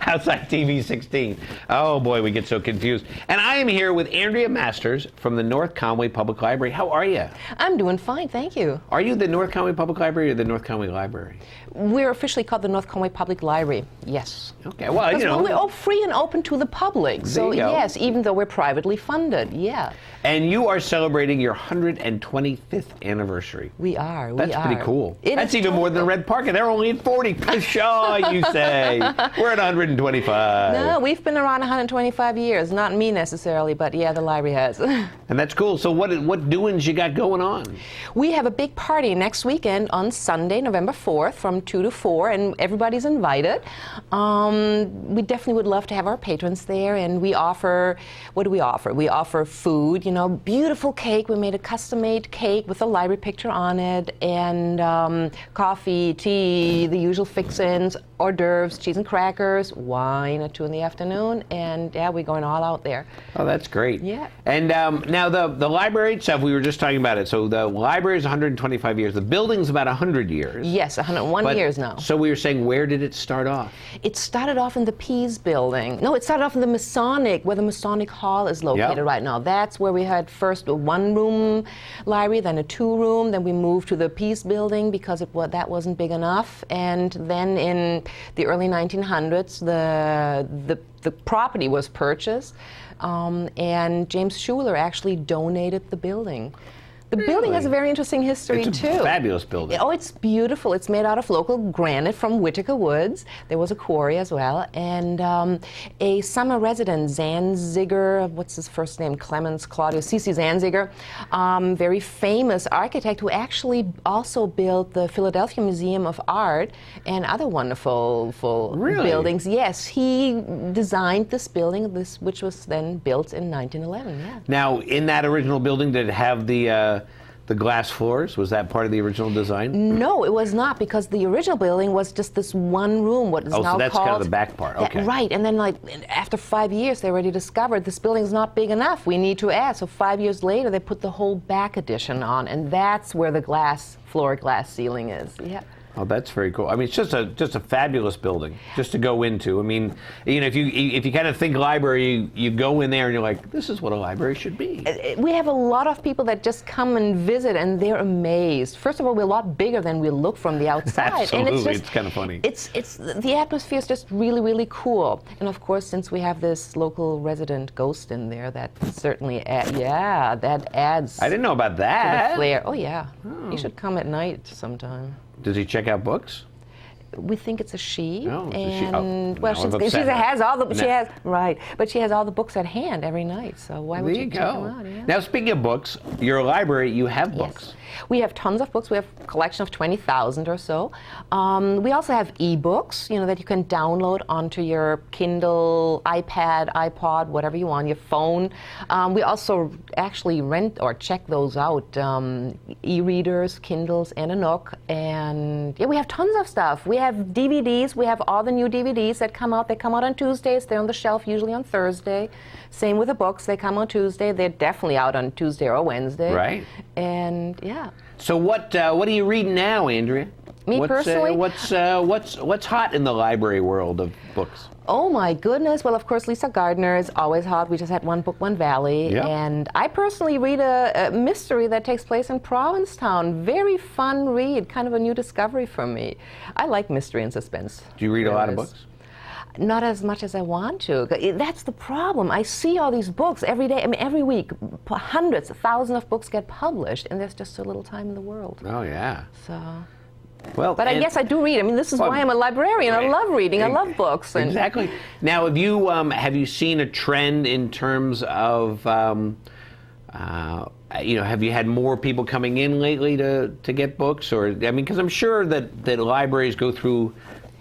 Outside TV 16. Oh boy, we get so confused. And I am here with Andrea Masters from the North Conway Public Library. How are you? I'm doing fine, thank you. Are you the North Conway Public Library or the North Conway Library? We're officially called the North Conway Public Library, yes. Okay, well, you know. We're all free and open to the public. So yes, even though we're privately funded, yeah. And you are celebrating your 125th anniversary. We are, That's pretty cool. That's even totally more than the Red Park, and they're only at 40. Pshaw, you say. We're at 125. No, we've been around 125 years. Not me necessarily, but yeah, the library has. And that's cool. So what doings you got going on? We have a big party next weekend on Sunday, November 4th from 2 to 4, and everybody's invited. We definitely would love to have our patrons there, and we offer, what do we offer? We offer food, you know, beautiful cake. We made a custom-made cake with a library picture on it, and coffee, tea, the usual fixins, hors d'oeuvres, cheese and crackers, wine at 2 in the afternoon, and yeah, we're going all out there. Oh, that's great. Yeah. And now the library itself, we were just talking about it. So the library is 125 years. The building's about 100 years. Yes, 101 years now. So we were saying, where did it start off? It started off in the Pease building. No, it started off in the Masonic, where the Masonic Hall is located right now. That's where we had first a one-room library, then a two-room, then we moved to the Pease building because that wasn't big enough. And then in the early 1900s, the property was purchased, and James Schuler actually donated the building. The building has a very interesting history, it's too. It's a fabulous building. Oh, it's beautiful. It's made out of local granite from Whitaker Woods. There was a quarry as well. And a summer resident, Zanziger, what's his first name? Clemens Claudius, C.C. Zanziger, very famous architect who actually also built the Philadelphia Museum of Art and other wonderful buildings. Yes, he designed this building, which was then built in 1911, yeah. Now, in that original building, did it have the glass floors? Was that part of the original design? No, it was not, because the original building was just this one room, what is now called... Oh, so that's kind of the back part, okay. Right, and then like after 5 years, they already discovered this building's not big enough, we need to add. So 5 years later, they put the whole back addition on, and that's where the glass floor, glass ceiling is, yeah. Oh, that's very cool. I mean, it's just a fabulous building just to go into. I mean, you know, if you kind of think library, you go in there and you're like, this is what a library should be. We have a lot of people that just come and visit, and they're amazed. First of all, we're a lot bigger than we look from the outside. Absolutely, and it's kind of funny. It's the atmosphere is just really, really cool. And of course, since we have this local resident ghost in there, that certainly that adds. I didn't know about that. To the flair. Oh yeah, you should come at night sometime. Does he check out books? We think it's a she, oh, and well, she has all the but she has all the books at hand every night. So why would you check them out? Yeah. Now, speaking of books, you're a library. You have books. Yes. We have tons of books. We have a collection of 20,000 or so. We also have e-books, you know, that you can download onto your Kindle, iPad, iPod, whatever you want, your phone. We also actually rent or check those out, e-readers, Kindles, and a Nook. And yeah, we have tons of stuff. We have DVDs. We have all the new DVDs that come out. They come out on Tuesdays. They're on the shelf usually on Thursday. Same with the books. They come on Tuesday. They're definitely out on Tuesday or Wednesday. Right. And yeah. So what are you reading now, Andrea? Personally? What's hot in the library world of books? Oh my goodness. Well, of course, Lisa Gardner is always hot. We just had One Book, One Valley. Yep. And I personally read a mystery that takes place in Provincetown. Very fun read, kind of a new discovery for me. I like mystery and suspense. Do you read a lot of books? Not as much as I want to. That's the problem. I see all these books every day. I mean, every week, hundreds, thousands of books get published, and there's just so little time in the world. Oh, yeah. So... Well, but I guess I do read. I mean, this is why I'm a librarian. I love reading. I love books. And exactly. Now, have you seen a trend in terms of, you know, have you had more people coming in lately to get books? Or, I mean, because I'm sure that libraries go through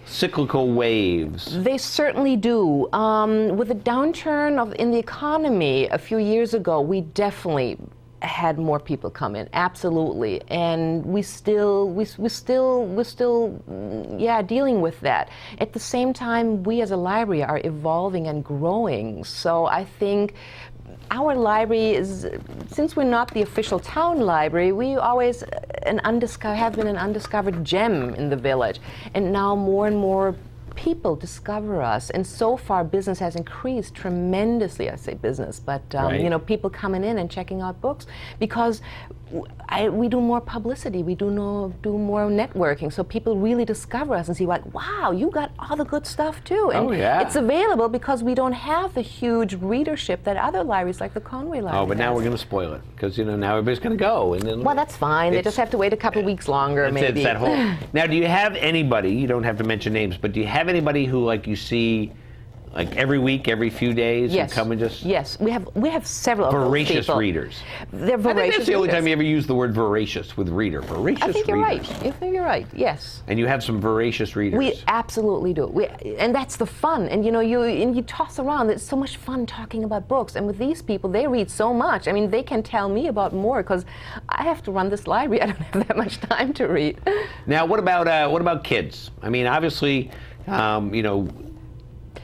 cyclical waves. They certainly do. With the downturn in the economy a few years ago, we definitely had more people come in, absolutely, and we're still dealing with that. At the same time, we as a library are evolving and growing. So I think our library is, since we're not the official town library, we always have been an undiscovered gem in the village, and now more and more people discover us, and so far business has increased tremendously. I say business, but Right. you know, people coming in and checking out books because we do more publicity, we do more networking, so people really discover us and see, like, wow, you got all the good stuff too. And Oh, yeah. it's available because we don't have the huge readership that other libraries like the Conway Library Oh, but now has. we're going to spoil it because now everybody's going to go, and then Well, that's fine. They It's- just have to wait a couple weeks longer, It's maybe. that whole. Now, do you have anybody? You don't have to mention names, but do you have anybody who, like, you see, like, every week, every few days, Yes. who come and just Yes, we have several of those voracious people. readers? They're I voracious think that's the only readers. time you ever use the word voracious with reader. Voracious I think you're readers. right. I think you're right. Yes. And you have some voracious readers. We absolutely do. And that's the fun. And you know, you toss around. It's so much fun talking about books. And with these people, they read so much. I mean, they can tell me about more because I have to run this library. I don't have that much time to read. Now, what about kids? I mean, obviously, you know,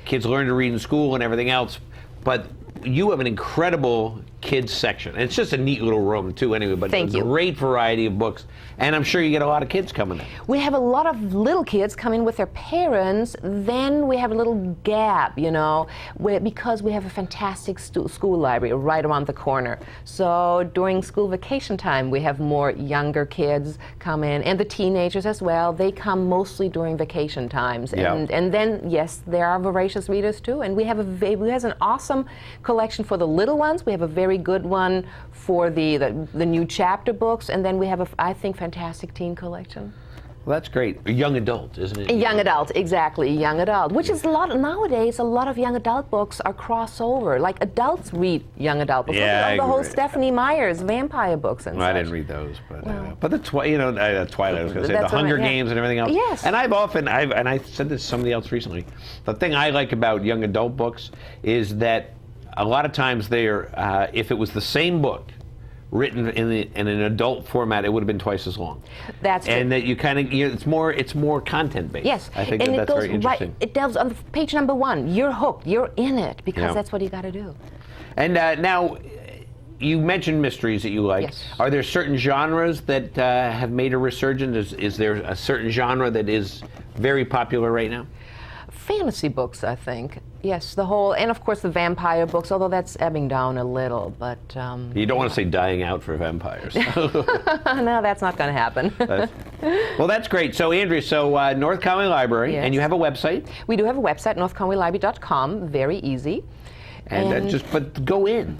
kids learn to read in school and everything else, but you have an incredible kids section. And it's just a neat little room too, anyway. But Thank a you. great variety of books, and I'm sure you get a lot of kids coming in. We have a lot of little kids come in with their parents. Then we have a little gap, you know, because we have a fantastic school library right around the corner. So during school vacation time, we have more younger kids come in, and the teenagers as well. They come mostly during vacation times. Yeah. And then, yes, there are voracious readers too. And we have an awesome collection for the little ones. We have a very good one for the new chapter books, and then we have I think, fantastic teen collection. Well, that's great. A young adult, isn't it? A young adult, exactly, young adult. Which is nowadays, a lot of young adult books are crossover. Like adults read young adult books. Yeah, Look I at all the whole agree. Stephanie Meyer's vampire books and Well, I such. didn't read those, but the Twilight, I was going to say, the That's what I Hunger meant, yeah. Games and everything else. Yes. And I said this to somebody else recently, the thing I like about young adult books is that a lot of times if it was the same book, written in an adult format, it would have been twice as long. That's true. And that you kind of, it's more content based. Yes, I think and that's very interesting. It delves on page number 1. You're hooked. You're in it because Yeah. that's what you got to do. And now, you mentioned mysteries that you like. Yes. Are there certain genres that have made a resurgence? Is there a certain genre that is very popular right now? Fantasy books, I think. Yes, and of course the vampire books, although that's ebbing down a little, but... You don't want to say dying out for vampires. no, that's not going to happen. Well, that's great. So, Andrea, North Conway Library, Yes. and you have a website, We do have a website, northconwaylibrary.com, very easy. but go in.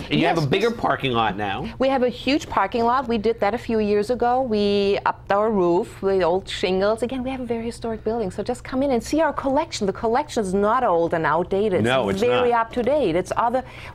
You have a bigger parking lot now. We have a huge parking lot. We did that a few years ago. We upped our roof with old shingles. Again, we have a very historic building, so just come in and see our collection. The collection is not old and outdated. No, it's very not. up to date.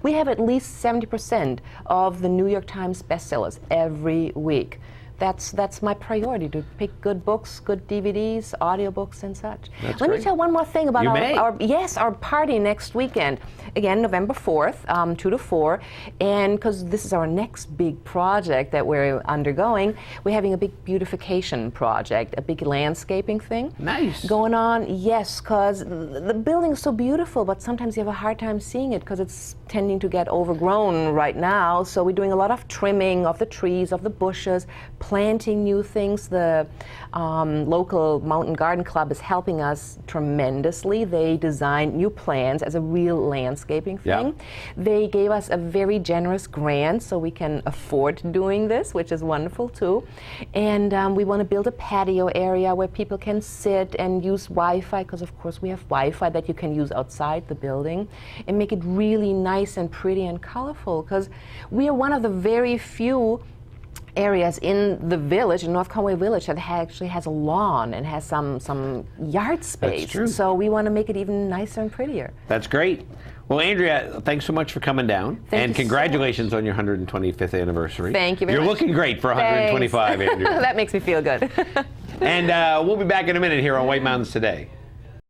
We have at least 70% of the New York Times bestsellers every week. That's my priority, to pick good books, good DVDs, audiobooks, and such. That's Let me great. tell one more thing about You may. our party next weekend. Again, November 4th, 2 to 4. And because this is our next big project that we're undergoing, we're having a big beautification project, a big landscaping thing. Nice. Going on, yes, because the building's so beautiful, but sometimes you have a hard time seeing it because it's tending to get overgrown right now. So we're doing a lot of trimming of the trees, of the bushes, planting new things. The local Mountain Garden Club is helping us tremendously. They designed new plans as a real landscaping thing. Yeah. They gave us a very generous grant so we can afford doing this, which is wonderful too. And we want to build a patio area where people can sit and use Wi-Fi, because of course we have Wi-Fi that you can use outside the building, and make it really nice and pretty and colorful, because we are one of the very few areas in the village, in North Conway Village, that actually has a lawn and has some yard space. true. So we want to make it even nicer and prettier. That's great. Well, Andrea, thanks so much for coming down. Thank and you so congratulations on your 125th anniversary. Thank you very You're much. looking great for 125, Thanks. Andrea. That makes me feel good. And we'll be back in a minute here on White Mountains Today.